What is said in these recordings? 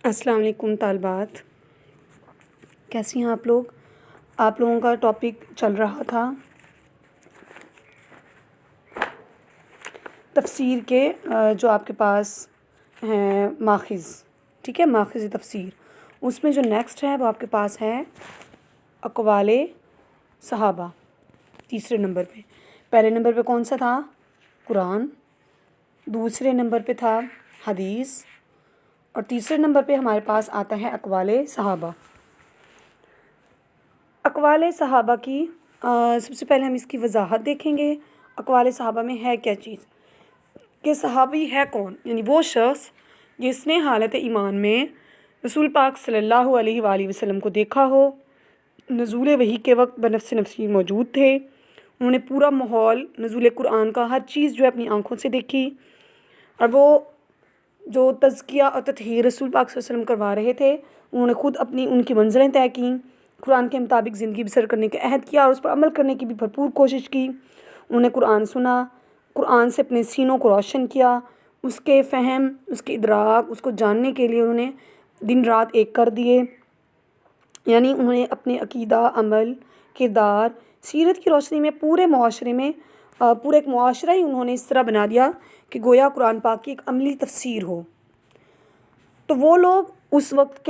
السلام علیکم طالبات، کیسی ہیں آپ لوگ؟ آپ لوگوں کا ٹاپک چل رہا تھا تفسیر کے جو آپ کے پاس ہیں ماخذ، ٹھیک ہے، ماخذ تفسیر۔ اس میں جو نیکسٹ ہے وہ آپ کے پاس ہے اقوال صحابہ، تیسرے نمبر پہ۔ پہلے نمبر پہ کون سا تھا؟ قرآن، دوسرے نمبر پہ تھا حدیث، اور تیسرے نمبر پہ ہمارے پاس آتا ہے اقوال صحابہ۔ اقوال صحابہ کی سب سے پہلے ہم اس کی وضاحت دیکھیں گے۔ اقوال صحابہ میں ہے کیا چیز کہ صحابی ہے کون؟ یعنی وہ شخص جس نے حالت ایمان میں رسول پاک صلی اللہ علیہ وآلہ وسلم کو دیکھا ہو، نزول وحی کے وقت بنفس نفسی موجود تھے، انہوں نے پورا ماحول نزول قرآن کا ہر چیز جو ہے اپنی آنکھوں سے دیکھی، اور وہ جو تزکیہ اور تطہیر رسول پاک صلی اللہ علیہ وسلم کروا رہے تھے انہوں نے خود ان کی منزلیں طے کیں، قرآن کے مطابق زندگی بسر کرنے کا عہد کیا اور اس پر عمل کرنے کی بھی بھرپور کوشش کی۔ انہوں نے قرآن سنا، قرآن سے اپنے سینوں کو روشن کیا، اس کے فہم، اس کے ادراک، اس کو جاننے کے لیے انہوں نے دن رات ایک کر دیے۔ یعنی انہوں نے اپنے عقیدہ، عمل، کردار، سیرت کی روشنی میں پورے معاشرے میں پورا ایک معاشرہ ہی انہوں نے اس طرح بنا دیا کہ گویا قرآن پاک کی ایک عملی تفسیر ہو۔ تو وہ لوگ اس وقت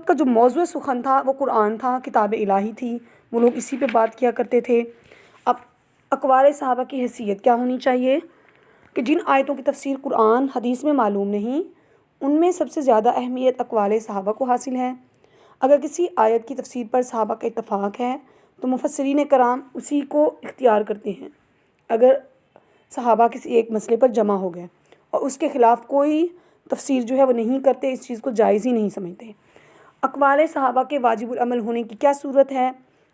کا جو موضوع سخن تھا وہ قرآن تھا، کتاب الہی تھی، وہ لوگ اسی پہ بات کیا کرتے تھے۔ اب اقوال صحابہ کی حیثیت کیا ہونی چاہیے کہ جن آیتوں کی تفسیر قرآن حدیث میں معلوم نہیں، ان میں سب سے زیادہ اہمیت اقوال صحابہ کو حاصل ہے۔ اگر کسی آیت کی تفسیر پر صحابہ کا اتفاق ہے تو مفسرین کرام اسی کو اختیار کرتے ہیں۔ اگر صحابہ کسی ایک مسئلے پر جمع ہو گئے اور اس کے خلاف کوئی تفسیر جو ہے وہ نہیں کرتے، اس چیز کو جائز ہی نہیں سمجھتے۔ اقوال صحابہ کے واجب العمل ہونے کی کیا صورت ہے؟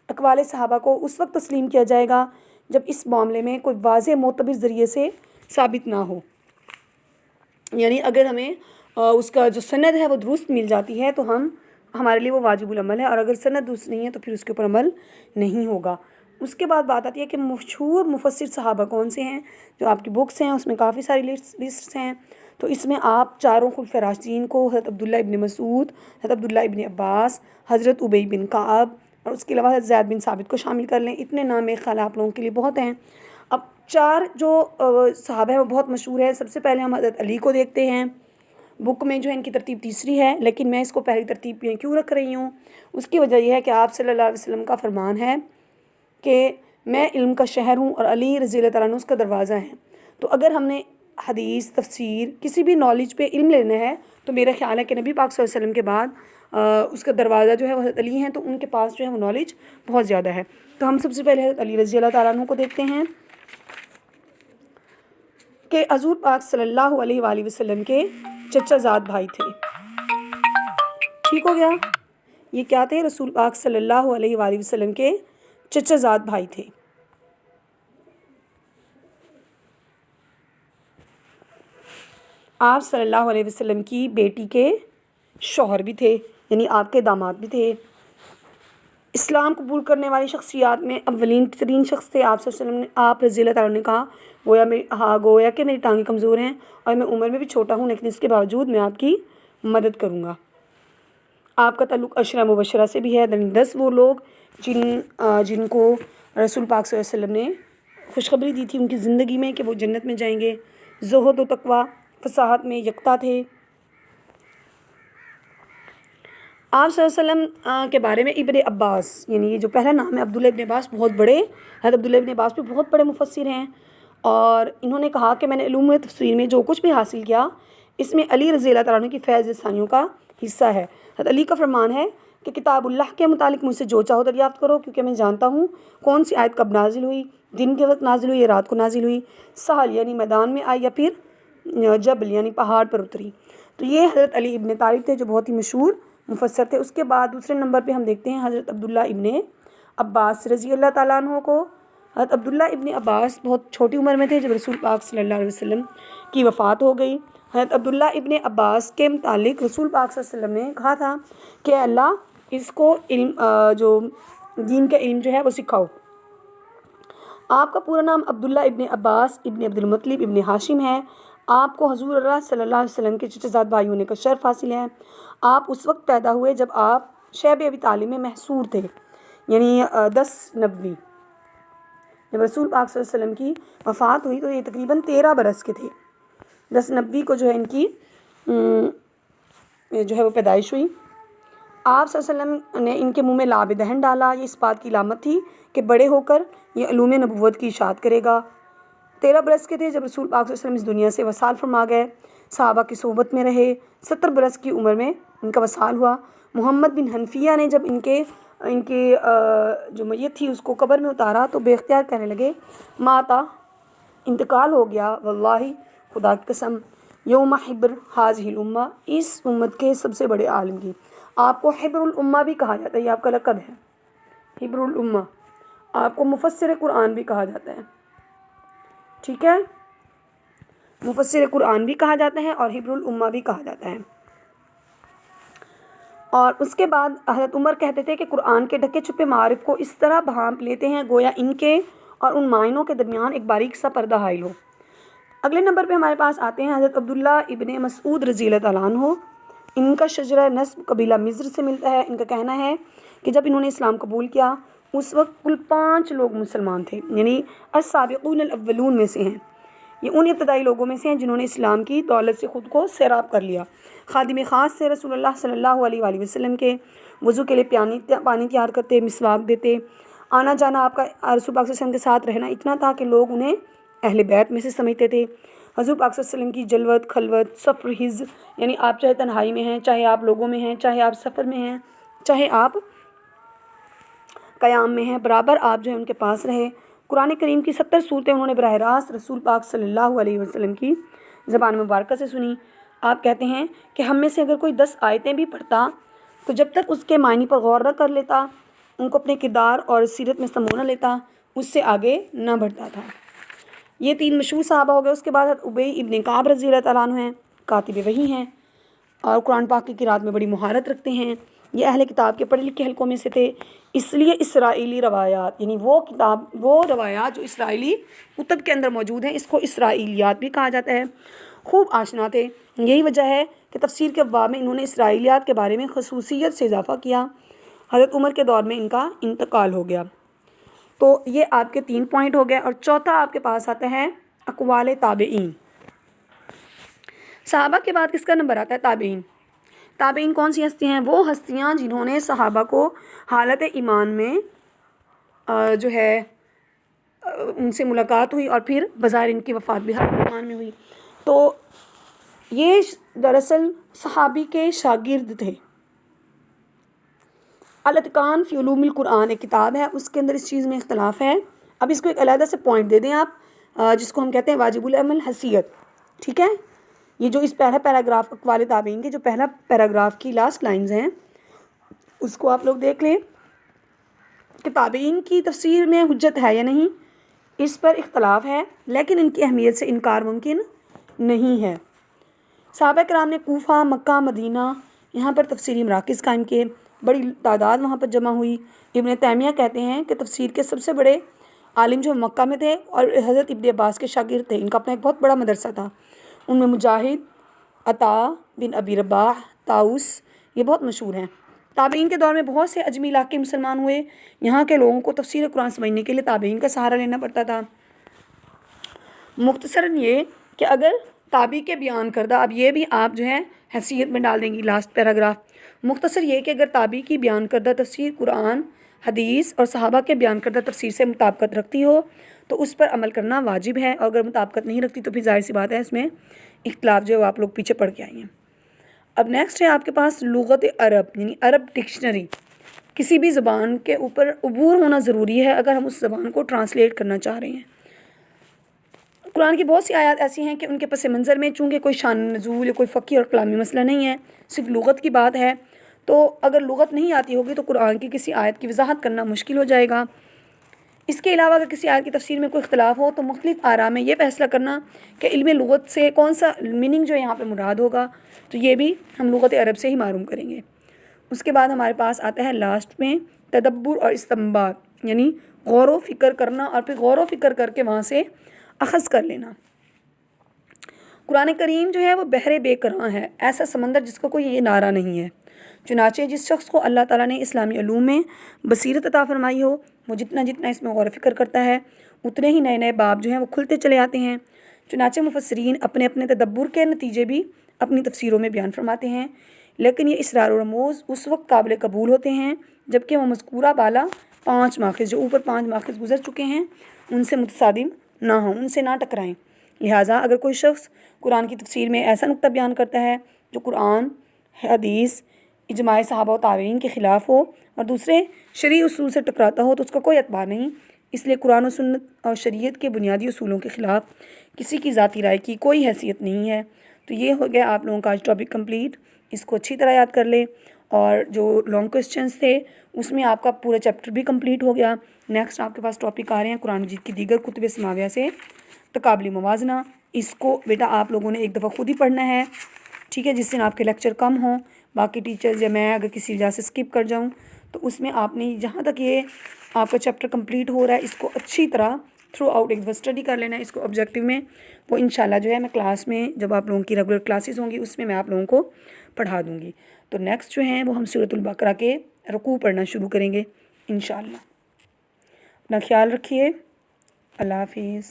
اقوال صحابہ کو اس وقت تسلیم کیا جائے گا جب اس معاملے میں کوئی واضح معتبر ذریعے سے ثابت نہ ہو۔ یعنی اگر ہمیں اس کا جو سند ہے وہ درست مل جاتی ہے تو ہمارے لیے وہ واجب العمل ہے، اور اگر سند درست نہیں ہے تو پھر اس کے اوپر عمل نہیں ہوگا۔ اس کے بعد بات آتی ہے کہ مشہور مفسر صحابہ کون سے ہیں؟ جو آپ کی بکس ہیں اس میں کافی ساری لسٹس ہیں، تو اس میں آپ چاروں خلفائے راشدین کو، حضرت عبداللہ ابن مسعود، حضرت عبداللہ ابن عباس، حضرت ابی بن کعب، اور اس کے علاوہ حضرت زید بن ثابت کو شامل کر لیں۔ اتنے نام میرے خیال آپ لوگوں کے لیے بہت ہیں۔ اب چار جو صحابہ ہیں وہ بہت مشہور ہیں۔ سب سے پہلے ہم حضرت علی کو دیکھتے ہیں۔ بک میں جو ہے ان کی ترتیب تیسری ہے، لیکن میں اس کو پہلی ترتیب پہ کیوں رکھ رہی ہوں؟ اس کی وجہ یہ ہے کہ آپ صلی اللہ علیہ وسلم کا فرمان ہے کہ میں علم کا شہر ہوں اور علی رضی اللہ تعالیٰ عنہ اس کا دروازہ ہے۔ تو اگر ہم نے حدیث، تفسیر، کسی بھی نالج پہ علم لینا ہے تو میرا خیال ہے کہ نبی پاک صلی اللہ علیہ وسلم کے بعد اس کا دروازہ جو ہے وہ حضرت علی ہیں، تو ان کے پاس جو ہے وہ نالج بہت زیادہ ہے۔ تو ہم سب سے پہلے حضرت علی رضی اللہ تعالیٰ عنہ کو دیکھتے ہیں کہ حضور پاک صلی اللہ علیہ وآلہ وسلم کے چچا زاد بھائی تھے۔ ٹھیک ہو گیا؟ یہ کیا تھے؟ رسول پاک صلی اللہ علیہ وآلہ وسلم کے چچا زاد بھائی تھے۔ آپ صلی اللہ علیہ وسلم کی بیٹی کے شوہر بھی تھے، یعنی آپ کے داماد بھی تھے۔ اسلام قبول کرنے والی شخصیات میں اولین ترین شخص تھے آپ صلی اللہ علیہ وسلم نے۔ آپ رضی اللہ تعالیٰ نے کہا گویا کہ میری ٹانگیں کمزور ہیں اور میں عمر میں بھی چھوٹا ہوں، لیکن اس کے باوجود میں آپ کی مدد کروں گا۔ آپ کا تعلق عشرہ مبشرہ سے بھی ہے، 10 وہ لوگ جن کو رسول پاک صلی اللہ علیہ وسلم نے خوشخبری دی تھی ان کی زندگی میں کہ وہ جنت میں جائیں گے۔ زہد و تقویٰ، فصاحت میں یکتا تھے۔ آپ صلی اللہ علیہ وسلم کے بارے میں ابن عباس، یعنی یہ جو پہلا نام ہے عبداللہ ابن عباس، بہت بڑے، حضرت عبداللہ ابن عباس بھی بہت بڑے مفسر ہیں، اور انہوں نے کہا کہ میں نے علوم تفسیر میں جو کچھ بھی حاصل کیا اس میں علی رضی اللہ تعالیٰ عنہ کی فیض ثانیوں کا حصہ ہے۔ حضرت علی کا فرمان ہے کہ کتاب اللہ کے متعلق مجھ سے جو چاہو دریافت کرو، کیونکہ میں جانتا ہوں کون سی آیت کب نازل ہوئی، دن کے وقت نازل ہوئی یا رات کو نازل ہوئی، سہل یعنی میدان میں آئی یا پھر جبل یعنی پہاڑ پر اتری۔ تو یہ حضرت علی ابن طالب تھے جو بہت ہی مشہور مفسر تھے۔ اس کے بعد دوسرے نمبر پہ ہم دیکھتے ہیں حضرت عبداللہ ابن عباس رضی اللہ تعالیٰ عنہ کو۔ حضرت عبداللہ ابن عباس بہت چھوٹی عمر میں تھے جب رسول پاک صلی اللہ علیہ وسلم کی وفات ہو گئی۔ حضرت عبداللہ ابن عباس کے متعلق رسول پاک صلی اللہ علیہ وسلم نے کہا تھا کہ اللہ اس کو علم جو دین کا علم جو ہے وہ سکھاؤ۔ آپ کا پورا نام عبداللہ ابن عباس ابن عبد المطلب ابن ہاشم ہے۔ آپ کو حضور اللہ صلی اللہ علیہ وسلم کے چچا زاد بھائی ہونے کا شرف حاصل ہے۔ آپ اس وقت پیدا ہوئے جب آپ شیب ابی طالب میں محصور تھے، یعنی 10 نبوی۔ جب رسول پاک صلی اللہ علیہ وسلم کی وفات ہوئی تو یہ تقریباً 13 برس کے تھے۔ 10 نبوی کو جو ہے ان کی جو ہے وہ پیدائش ہوئی۔ آپ صلی اللہ علیہ وسلم نے ان کے منہ میں لعاب دہن ڈالا۔ یہ اس بات کی علامت تھی کہ بڑے ہو کر یہ علوم نبوت کی اشاعت کرے گا۔ 13 برس کے تھے جب رسول پاک صلی اللہ علیہ وسلم اس دنیا سے وصال فرما گئے۔ صحابہ کی صحبت میں رہے۔ 70 برس کی عمر میں ان کا وصال ہوا۔ محمد بن حنفیہ نے جب ان کے جو میت تھی اس کو قبر میں اتارا تو بے اختیار کہنے لگے ماتا، انتقال ہو گیا، واللہ خدا کی قسم، یوم حبر حاذہ الامہ، اس امت کے سب سے بڑے عالم کی۔ آپ کو حبر الامہ بھی کہا جاتا ہے، یہ آپ کا لقب ہے، حبر الامہ۔ آپ کو مفسر قرآن بھی کہا جاتا ہے، ٹھیک ہے، مفسر قرآن بھی کہا جاتا ہے اور حبر الامہ بھی کہا جاتا ہے۔ اور اس کے بعد حضرت عمر کہتے تھے کہ قرآن کے ڈھکے چھپے معارف کو اس طرح بھانپ لیتے ہیں گویا ان کے اور ان معنوں کے درمیان ایک باریک سا پردہ حائل ہو۔ اگلے نمبر پہ ہمارے پاس آتے ہیں حضرت عبداللہ ابن مسعود رضی اللہ تعالیٰ عنہ۔ ان کا شجرہ نسب قبیلہ مصر سے ملتا ہے۔ ان کا کہنا ہے کہ جب انہوں نے اسلام قبول کیا اس وقت کل 5 لوگ مسلمان تھے، یعنی السابقون الاولون میں سے ہیں۔ یہ ان ابتدائی لوگوں میں سے ہیں جنہوں نے اسلام کی دولت سے خود کو سیراب کر لیا۔ خادم خاص سے رسول اللہ صلی اللہ علیہ وآلہ وسلم کے وضو کے لیے پانی تیار کرتے، مسواک دیتے۔ آنا جانا آپ کا رسول پاک صلی اللہ علیہ وسلم کے ساتھ رہنا اتنا تھا کہ لوگ انہیں اہل بیت میں سے سمجھتے تھے۔ حضور پاک صلی اللہ علیہ وسلم کی جلوت، خلوت، سفر، حز، یعنی آپ چاہے تنہائی میں ہیں، چاہے آپ لوگوں میں ہیں، چاہے آپ سفر میں ہیں، چاہے آپ قیام میں ہیں، برابر آپ جو ہے ان کے پاس رہے۔ قرآن کریم کی 70 صورتیں انہوں نے براہ راست رسول پاک صلی اللہ علیہ وسلم کی زبان مبارکہ سے سنی۔ آپ کہتے ہیں کہ ہم میں سے اگر کوئی 10 آیتیں بھی پڑھتا تو جب تک اس کے معنی پر غور نہ کر لیتا، ان کو اپنے کردار اور سیرت میں سمو نہ لیتا، اس سے آگے نہ بڑھتا تھا۔ یہ 3 مشہور صحابہ ہو گئے۔ اس کے بعد ابی ابن کعب رضی اللہ تعالیٰ عنہ ہیں، کاتب وحی ہیں اور قرآن پاک کی قرات میں بڑی مہارت رکھتے ہیں۔ یہ اہل کتاب کے پڑھے لکھے حلقوں میں سے تھے، اس لیے اسرائیلی روایات، یعنی وہ روایات جو اسرائیلی کتب کے اندر موجود ہیں، اس کو اسرائیلیات بھی کہا جاتا ہے، خوب آشنا تھے۔ یہی وجہ ہے کہ تفسیر کے ابواب میں انہوں نے اسرائیلیات کے بارے میں خصوصیت سے اضافہ کیا۔ حضرت عمر کے دور میں ان کا انتقال ہو گیا۔ تو یہ آپ کے 3 پوائنٹ ہو گئے۔ اور چوتھا آپ کے پاس آتا ہے اقوال تابعین۔ صحابہ کے بعد کس کا نمبر آتا ہے؟ تابعین۔ تابعین کون سی ہستیاں ہیں؟ وہ ہستیاں جنہوں نے صحابہ کو حالت ایمان میں جو ہے ان سے ملاقات ہوئی اور پھر بظاہر ان کی وفات بھی حالت ایمان میں ہوئی۔ تو یہ دراصل صحابی کے شاگرد تھے۔ الاتقان فی علوم القرآن ایک کتاب ہے، اس کے اندر اس چیز میں اختلاف ہے۔ اب اس کو ایک علیحدہ سے پوائنٹ دے دیں آپ، جس کو ہم کہتے ہیں واجب العمل حیثیت، ٹھیک ہے؟ یہ جو اس پہلا پیراگراف اقوال تابعین کے جو پہلا پیراگراف کی لاسٹ لائنز ہیں اس کو آپ لوگ دیکھ لیں کہ تابعین کی تفسیر میں حجت ہے یا نہیں، اس پر اختلاف ہے، لیکن ان کی اہمیت سے انکار ممکن نہیں ہے۔ صحابہ کرام نے کوفہ، مکہ، مدینہ یہاں پر تفسیری مراکز قائم کیے، بڑی تعداد وہاں پر جمع ہوئی۔ ابن تیمیہ کہتے ہیں کہ تفسیر کے سب سے بڑے عالم جو مکہ میں تھے اور حضرت ابن عباس کے شاگرد تھے، ان کا اپنا ایک بہت بڑا مدرسہ تھا۔ ان میں مجاہد، عطا بن ابی رباح، طاؤس یہ بہت مشہور ہیں۔ تابعین کے دور میں بہت سے عجمی علاقے مسلمان ہوئے، یہاں کے لوگوں کو تفسیر قرآن سمجھنے کے لیے تابعین کا سہارا لینا پڑتا تھا۔ مختصراً یہ کہ اگر تابعی کے بیان کردہ، اب یہ بھی آپ جو ہے حیثیت میں ڈال دیں گی لاسٹ پیراگراف، مختصر یہ کہ اگر تابعی کی بیان کردہ تفسیر قرآن، حدیث اور صحابہ کے بیان کردہ تفسیر سے مطابقت رکھتی ہو تو اس پر عمل کرنا واجب ہے، اور اگر مطابقت نہیں رکھتی تو پھر ظاہر سی بات ہے اس میں اختلاف جو ہے آپ لوگ پیچھے پڑ کے آئی ہیں۔ اب نیکسٹ ہے آپ کے پاس لغت عرب، یعنی عرب ڈکشنری۔ کسی بھی زبان کے اوپر عبور ہونا ضروری ہے اگر ہم اس زبان کو ٹرانسلیٹ کرنا چاہ رہے ہیں۔ قرآن کی بہت سی آیات ایسی ہیں کہ ان کے پس منظر میں چونکہ کوئی شان نزول یا کوئی فقہی اور کلامی مسئلہ نہیں ہے، صرف لغت کی بات ہے، تو اگر لغت نہیں آتی ہوگی تو قرآن کی کسی آیت کی وضاحت کرنا مشکل ہو جائے گا۔ اس کے علاوہ اگر کسی آیت کی تفسیر میں کوئی اختلاف ہو تو مختلف آراء میں یہ فیصلہ کرنا کہ علم لغت سے کون سا میننگ جو یہاں پہ مراد ہوگا، تو یہ بھی ہم لغت عرب سے ہی معلوم کریں گے۔ اس کے بعد ہمارے پاس آتا ہے لاسٹ میں تدبر اور استنباط، یعنی غور و فکر کرنا اور پھر غور و فکر کر کے وہاں سے اخذ کر لینا۔ قرآن کریم جو ہے وہ بحر بے کراں ہے، ایسا سمندر جس کا کوئی یہ نعرہ نہیں ہے۔ چنانچہ جس شخص کو اللہ تعالیٰ نے اسلامی علوم میں بصیرت عطا فرمائی ہو، وہ جتنا جتنا اس میں غور و فکر کرتا ہے اتنے ہی نئے نئے باب جو ہیں وہ کھلتے چلے آتے ہیں۔ چنانچہ مفسرین اپنے اپنے تدبر کے نتیجے بھی اپنی تفسیروں میں بیان فرماتے ہیں، لیکن یہ اسرار و رموز اس وقت قابل قبول ہوتے ہیں جبکہ وہ مذکورہ بالا 5 ماخذ جو اوپر 5 ماخذ گزر چکے ہیں ان سے متصادم نہ ہوں، ان سے نہ ٹکرائیں۔ لہٰذا اگر کوئی شخص قرآن کی تفسیر میں ایسا نقطہ بیان کرتا ہے جو قرآن، حدیث، اجماع صحابہ و تابعین کے خلاف ہو اور دوسرے شرعی اصول سے ٹکراتا ہو تو اس کا کوئی اعتبار نہیں، اس لیے قرآن و سنت اور شریعت کے بنیادی اصولوں کے خلاف کسی کی ذاتی رائے کی کوئی حیثیت نہیں ہے۔ تو یہ ہو گیا آپ لوگوں کا آج ٹاپک کمپلیٹ، اس کو اچھی طرح یاد کر لیں، اور جو لانگ کویسچنس تھے اس میں آپ کا پورا چیپٹر بھی کمپلیٹ ہو گیا۔ نیکسٹ آپ کے پاس ٹاپک آ رہے ہیں قرآن مجید کی دیگر کتب سماویہ سے تقابلی موازنہ۔ اس کو بیٹا آپ لوگوں نے ایک دفعہ خود ہی پڑھنا ہے، ٹھیک ہے، جس دن آپ کے لیکچر کم ہوں، باقی ٹیچرز یا میں اگر کسی وجہ سے اسکپ کر جاؤں تو اس میں آپ نے جہاں تک یہ آپ کا چیپٹر کمپلیٹ ہو رہا ہے اس کو اچھی طرح تھرو آؤٹ ایک دفعہ اسٹڈی کر لینا ہے، اس کو آبجیکٹیو میں وہ انشاءاللہ جو ہے میں کلاس میں جب آپ لوگوں کی ریگولر کلاسز ہوں گی اس میں آپ لوگوں کو پڑھا دوں گی۔ تو نیکسٹ جو ہیں وہ ہم سورۃ البقرہ کے رکوع پڑھنا شروع کریں گے انشاءاللہ۔ اپنا خیال رکھیے، اللہ حافظ۔